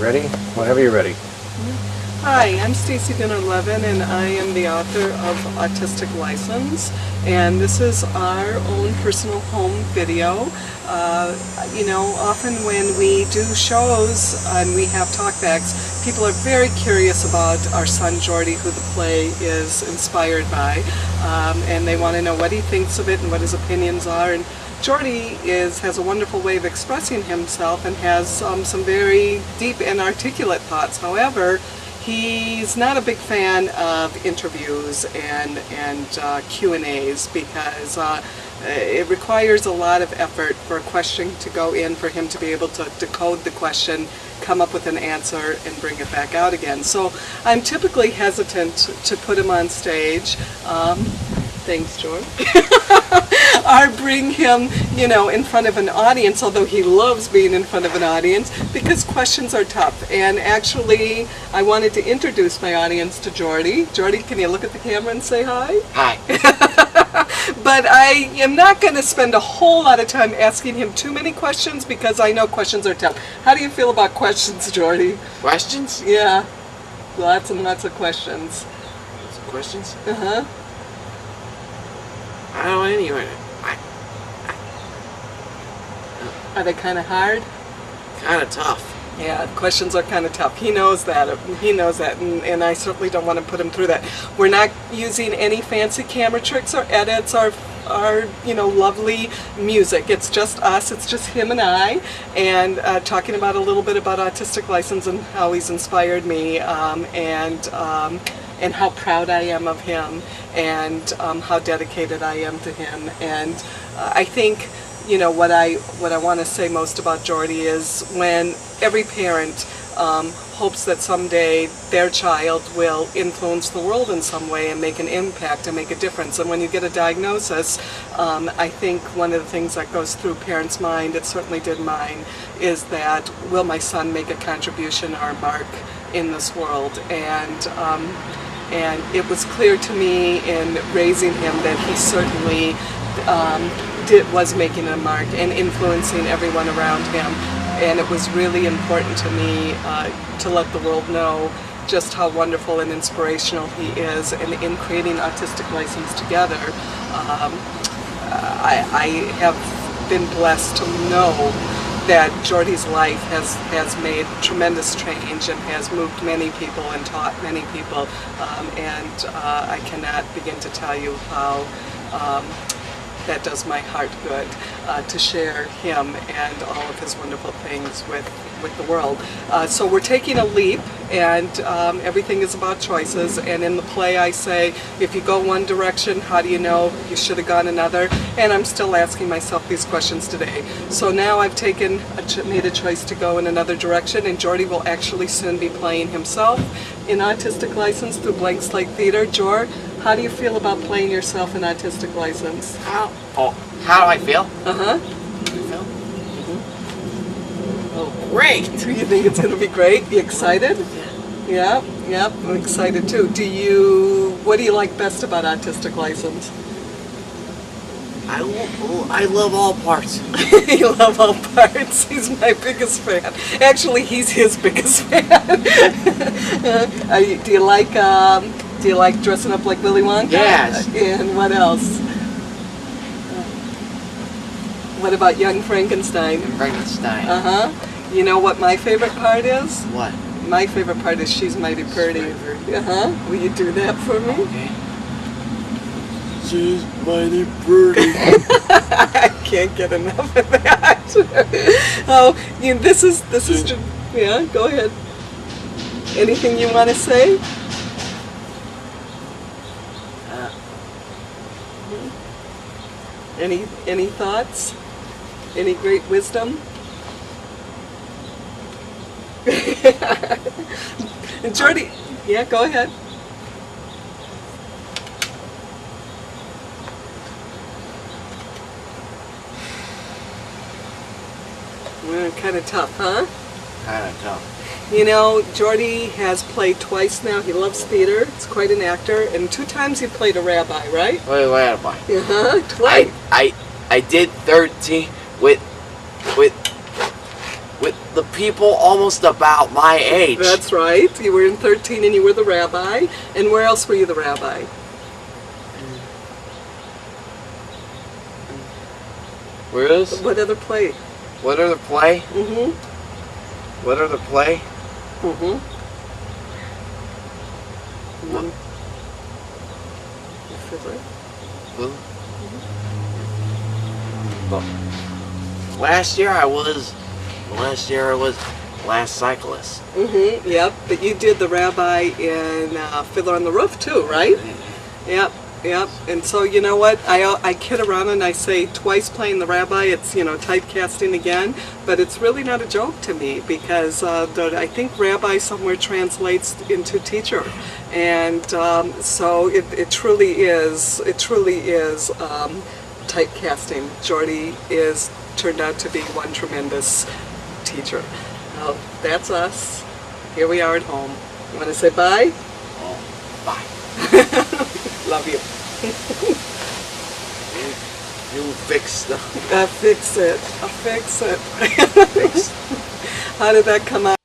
ready? Whenever you're ready. Hi, I'm Stacy Dinner-Levin, and I am the author of Autistic License, and this is our own personal home video. You know, often when we do shows and we have talkbacks, people are very curious about our son Geordy, who the play is inspired by, and they want to know what he thinks of it and what his opinions are. And Geordy has a wonderful way of expressing himself and has some very deep and articulate thoughts. However, he's not a big fan of interviews and Q&As because it requires a lot of effort for a question to go in, for him to be able to decode the question, come up with an answer, and bring it back out again. So I'm typically hesitant to put him on stage. Thanks, George. Or bring him, you know, in front of an audience, although he loves being in front of an audience, because questions are tough. And actually, I wanted to introduce my audience to Geordy. Geordy, can you look at the camera and say hi? Hi. But I am not going to spend a whole lot of time asking him too many questions, because I know questions are tough. How do you feel about questions, Geordy? Questions? Yeah. Lots and lots of questions. Lots of questions? Uh-huh. I don't know anyway. Are they kind of hard? Kind of tough. Yeah, questions are kind of tough. He knows that. He knows that, and I certainly don't want to put him through that. We're not using any fancy camera tricks or edits or you know, lovely music. It's just us. It's just him and I, and talking about a little bit about Autistic License and how he's inspired me, and how proud I am of him, and how dedicated I am to him. And I think, you know, what I want to say most about Geordy is when every parent hopes that someday their child will influence the world in some way and make an impact and make a difference. And when you get a diagnosis, I think one of the things that goes through parents' mind, it certainly did mine, is that will my son make a contribution or a mark in this world? And it was clear to me in raising him that he certainly was making a mark and influencing everyone around him. And it was really important to me to let the world know just how wonderful and inspirational he is. And in creating Autistic License together, I have been blessed to know that Geordy's life has made tremendous change and has moved many people and taught many people. And I cannot begin to tell you how that does my heart good to share him and all of his wonderful things with the world. So we're taking a leap, and everything is about choices. And in the play I say, if you go one direction, how do you know you should have gone another? And I'm still asking myself these questions today. So now I've made a choice to go in another direction, and Geordy will actually soon be playing himself in Autistic License through Blank Slate Theater. Jor, how do you feel about playing yourself in Autistic License? How do I feel? Uh-huh. Oh, great! You think it's going to be great? You excited? Yeah. Yeah, I'm excited too. What do you like best about Autistic License? I love all parts. You love all parts. He's my biggest fan. Actually, he's his biggest fan. Do you like dressing up like Willy Wonka? Yes. And what else? What about Young Frankenstein? Frankenstein. Uh-huh. You know what my favorite part is? What? My favorite part is She's Mighty Pretty. Uh-huh. Will you do that for me? Okay. She's mighty pretty. I can't get enough of that. Oh, this is yeah, go ahead. Anything you want to say? Any thoughts? Any great wisdom? And Geordy, yeah, go ahead. Kind of tough, huh? Kind of tough. You know, Geordy has played twice now. He loves theater. He's quite an actor. And 2 times he played a rabbi, right? Wait, rabbi. Uh-huh, twice. I did 13 with with the people almost about my age. That's right. You were in 13 and you were the rabbi. And where else were you the rabbi? Where is? What other play? What other play? Mm-hmm. What other play? Mm-hmm. What? Fiddler. Well, last year I was last cyclist. Mm-hmm. Yep. But you did the rabbi in Fiddler on the Roof too, right? Yep. Yep. And so you know what? I kid around and I say twice playing the rabbi. It's typecasting again, but it's really not a joke to me because I think rabbi somewhere translates into teacher, and so it truly is. It truly is typecasting. Geordy is turned out to be one tremendous teacher. Well, that's us. Here we are at home. You want to say bye? Oh, bye. Love you. You fix the I fix it. I fix it. fix. How did that come out?